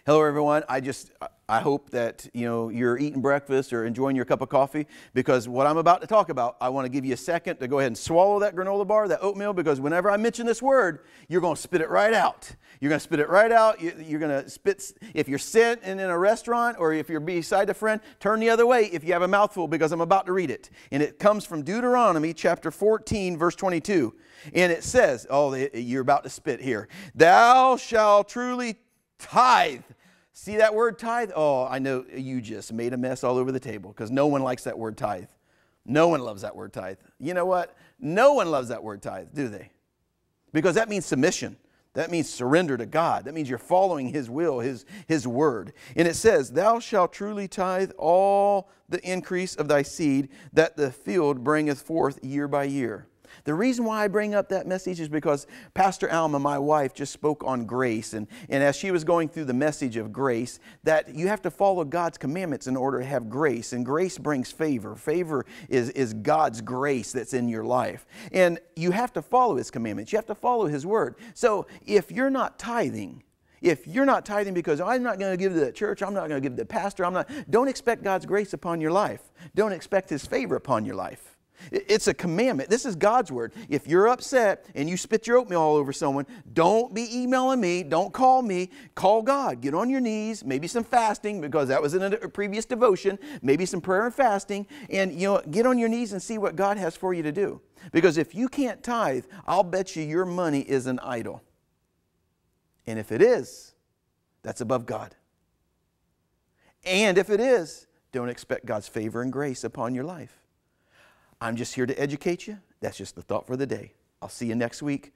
Hello, everyone. I hope that you're eating breakfast or enjoying your cup of coffee, because what I'm about to talk about, I want to give you a second to go ahead and swallow that granola bar, that oatmeal, because whenever I mention this word, you're going to spit it right out. You're going to spit it right out. You're going to spit. If you're sitting in a restaurant or if you're beside a friend, turn the other way if you have a mouthful, because I'm about to read it. And it comes from Deuteronomy chapter 14, verse 22. And it says, you're about to spit here. Thou shalt truly tithe. See that word tithe? Oh, I know you just made a mess all over the table, because no one likes that word tithe. No one loves that word tithe. You know what? No one loves that word tithe, do they? Because that means submission. That means surrender to God. That means you're following His will, His word. And it says, thou shalt truly tithe all the increase of thy seed that the field bringeth forth year by year. The reason why I bring up that message is because Pastor Alma, my wife, just spoke on grace. And as she was going through the message of grace, that you have to follow God's commandments in order to have grace. And grace brings favor. Favor is God's grace that's in your life. And you have to follow His commandments. You have to follow His word. So if you're not tithing, because I'm not going to give to the church, I'm not going to give to the pastor, don't expect God's grace upon your life. Don't expect His favor upon your life. It's a commandment. This is God's word. If you're upset and you spit your oatmeal all over someone, don't be emailing me. Don't call me. Call God. Get on your knees. Maybe some fasting, because that was in a previous devotion. Maybe some prayer and fasting. And, get on your knees and see what God has for you to do. Because if you can't tithe, I'll bet you your money is an idol. And if it is, that's above God. And if it is, don't expect God's favor and grace upon your life. I'm just here to educate you. That's just the thought for the day. I'll see you next week.